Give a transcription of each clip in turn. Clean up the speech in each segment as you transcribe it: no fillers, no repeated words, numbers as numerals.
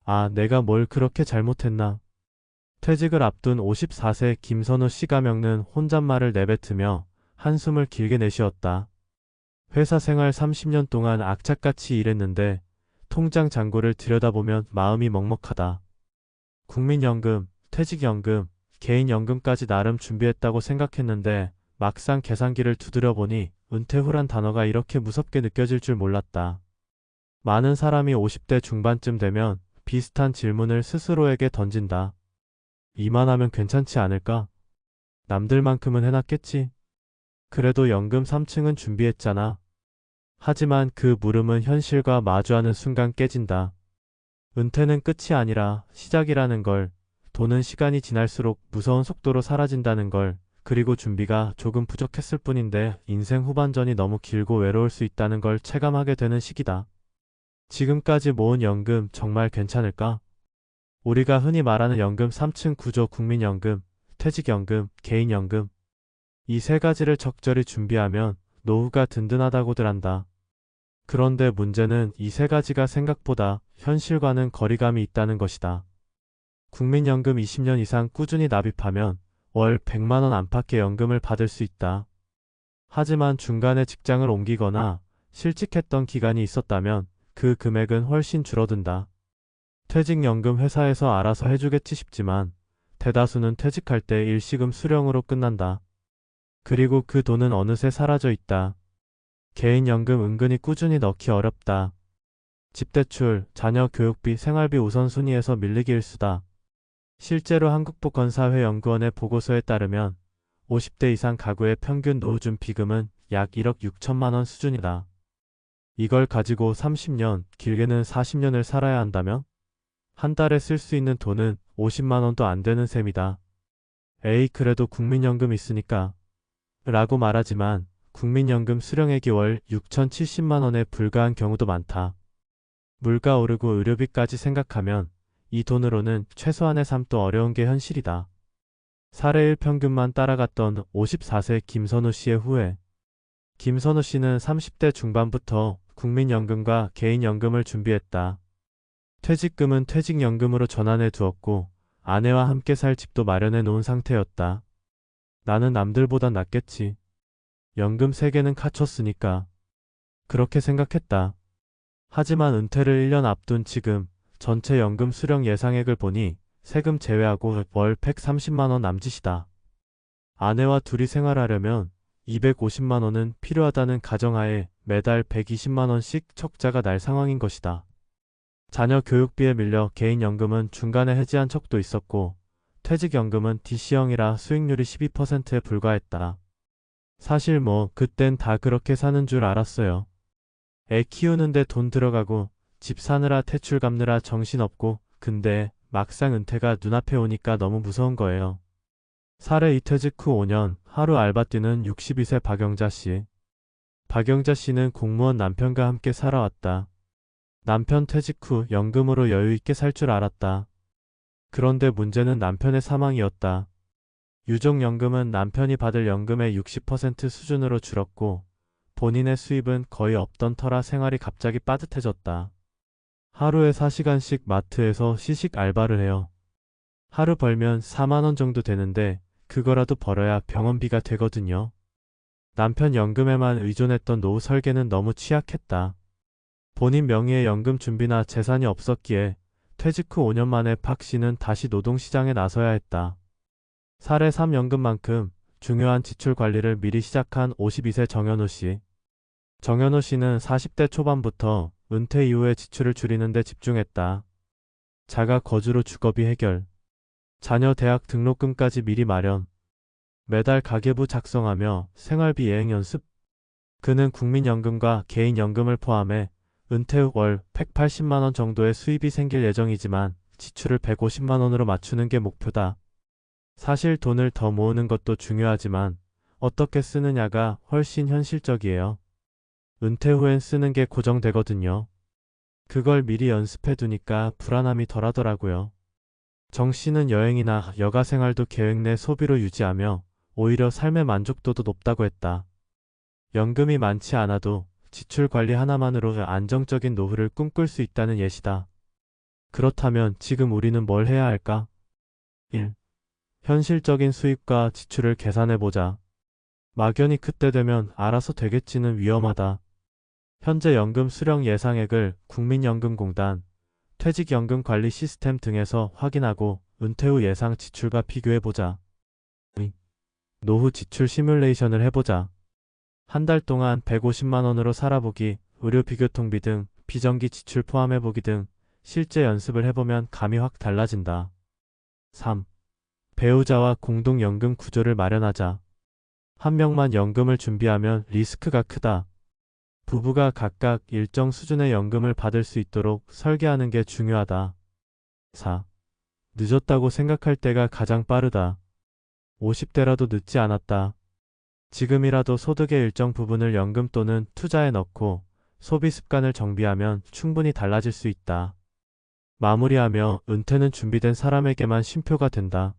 아, 내가 뭘 그렇게 잘못했나. 퇴직을 앞둔 54세 김선우 씨가명는 혼잣말을 내뱉으며 한숨을 길게 내쉬었다. 회사 생활 30년 동안 악착같이 일했는데 통장 잔고를 들여다보면 마음이 먹먹하다. 국민연금, 퇴직연금, 개인연금까지 나름 준비했다고 생각했는데 막상 계산기를 두드려보니 은퇴 후란 단어가 이렇게 무섭게 느껴질 줄 몰랐다. 많은 사람이 50대 중반쯤 되면 비슷한 질문을 스스로에게 던진다. 이만하면 괜찮지 않을까? 남들만큼은 해놨겠지? 그래도 연금 3층은 준비했잖아. 하지만 그 물음은 현실과 마주하는 순간 깨진다. 은퇴는 끝이 아니라 시작이라는 걸, 돈은 시간이 지날수록 무서운 속도로 사라진다는 걸, 그리고 준비가 조금 부족했을 뿐인데 인생 후반전이 너무 길고 외로울 수 있다는 걸 체감하게 되는 시기다. 지금까지 모은 연금 정말 괜찮을까? 우리가 흔히 말하는 연금 3층 구조 국민연금, 퇴직연금, 개인연금. 이 세 가지를 적절히 준비하면 노후가 든든하다고들 한다. 그런데 문제는 이 세 가지가 생각보다 현실과는 거리감이 있다는 것이다. 국민연금 20년 이상 꾸준히 납입하면 월 100만 원 안팎의 연금을 받을 수 있다. 하지만 중간에 직장을 옮기거나 실직했던 기간이 있었다면 그 금액은 훨씬 줄어든다. 퇴직연금 회사에서 알아서 해주겠지 싶지만 대다수는 퇴직할 때 일시금 수령으로 끝난다. 그리고 그 돈은 어느새 사라져 있다. 개인연금 은근히 꾸준히 넣기 어렵다. 집대출, 자녀 교육비, 생활비 우선순위에서 밀리기 일수다. 실제로 한국보건사회연구원의 보고서에 따르면 50대 이상 가구의 평균 노후준 비금은 약 1억 6천만 원 수준이다. 이걸 가지고 30년, 길게는 40년을 살아야 한다면 한 달에 쓸 수 있는 돈은 50만 원도 안 되는 셈이다. 에이, 그래도 국민연금 있으니까 라고 말하지만 국민연금 수령액이 월 6,070만 원에 불과한 경우도 많다. 물가 오르고 의료비까지 생각하면 이 돈으로는 최소한의 삶도 어려운 게 현실이다. 사례 1평균만 따라갔던 54세 김선우 씨의 후회. 김선우 씨는 30대 중반부터 국민연금과 개인연금을 준비했다. 퇴직금은 퇴직연금으로 전환해 두었고 아내와 함께 살 집도 마련해 놓은 상태였다. 나는 남들보단 낫겠지. 연금 세개는 갖췄으니까. 그렇게 생각했다. 하지만 은퇴를 1년 앞둔 지금 전체 연금 수령 예상액을 보니 세금 제외하고 월 130만 원 남짓이다. 아내와 둘이 생활하려면 250만 원은 필요하다는 가정하에 매달 120만 원씩 적자가 날 상황인 것이다. 자녀 교육비에 밀려 개인연금은 중간에 해지한 척도 있었고 퇴직연금은 DC형이라 수익률이 12%에 불과했다. 사실 그땐 다 그렇게 사는 줄 알았어요. 애 키우는데 돈 들어가고 집 사느라 대출 갚느라 정신없고 근데 막상 은퇴가 눈앞에 오니까 너무 무서운 거예요. 사례 이퇴직 후 5년 하루 알바 뛰는 62세 박영자 씨. 박영자 씨는 공무원 남편과 함께 살아왔다. 남편 퇴직 후 연금으로 여유 있게 살 줄 알았다. 그런데 문제는 남편의 사망이었다. 유족연금은 남편이 받을 연금의 60% 수준으로 줄었고 본인의 수입은 거의 없던 터라 생활이 갑자기 빠듯해졌다. 하루에 4시간씩 마트에서 시식 알바를 해요. 하루 벌면 4만 원 정도 되는데 그거라도 벌어야 병원비가 되거든요. 남편 연금에만 의존했던 노후 설계는 너무 취약했다. 본인 명의의 연금 준비나 재산이 없었기에 퇴직 후 5년 만에 박 씨는 다시 노동시장에 나서야 했다. 사례 3연금만큼 중요한 지출 관리를 미리 시작한 52세 정현우 씨. 정현우 씨는 40대 초반부터 은퇴 이후의 지출을 줄이는 데 집중했다. 자가 거주로 주거비 해결, 자녀 대학 등록금까지 미리 마련, 매달 가계부 작성하며 생활비 예행 연습. 그는 국민연금과 개인연금을 포함해 은퇴 후 월 180만 원 정도의 수입이 생길 예정이지만 지출을 150만 원으로 맞추는 게 목표다. 사실 돈을 더 모으는 것도 중요하지만 어떻게 쓰느냐가 훨씬 현실적이에요. 은퇴 후엔 쓰는 게 고정되거든요. 그걸 미리 연습해 두니까 불안함이 덜하더라고요. 정 씨는 여행이나 여가 생활도 계획 내 소비로 유지하며 오히려 삶의 만족도도 높다고 했다. 연금이 많지 않아도 지출 관리 하나만으로 안정적인 노후를 꿈꿀 수 있다는 예시다. 그렇다면 지금 우리는 뭘 해야 할까? 1. 현실적인 수입과 지출을 계산해보자. 막연히 그때 되면 알아서 되겠지는 위험하다. 현재 연금 수령 예상액을 국민연금공단, 퇴직연금관리 시스템 등에서 확인하고 은퇴 후 예상 지출과 비교해보자. 2. 노후 지출 시뮬레이션을 해보자. 한 달 동안 150만 원으로 살아보기, 의료 비교통비 등 비정기 지출 포함해보기 등 실제 연습을 해보면 감이 확 달라진다. 3. 배우자와 공동연금 구조를 마련하자. 한 명만 연금을 준비하면 리스크가 크다. 부부가 각각 일정 수준의 연금을 받을 수 있도록 설계하는 게 중요하다. 4. 늦었다고 생각할 때가 가장 빠르다. 50대라도 늦지 않았다. 지금이라도 소득의 일정 부분을 연금 또는 투자에 넣고 소비 습관을 정비하면 충분히 달라질 수 있다. 마무리하며 은퇴는 준비된 사람에게만 쉼표가 된다.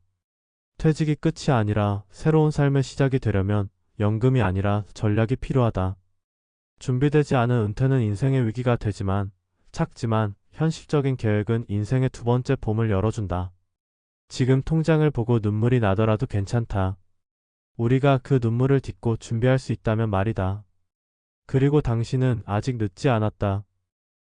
퇴직이 끝이 아니라 새로운 삶의 시작이 되려면 연금이 아니라 전략이 필요하다. 준비되지 않은 은퇴는 인생의 위기가 되지만 작지만 현실적인 계획은 인생의 두 번째 봄을 열어준다. 지금 통장을 보고 눈물이 나더라도 괜찮다. 우리가 그 눈물을 딛고 준비할 수 있다면 말이다. 그리고 당신은 아직 늦지 않았다.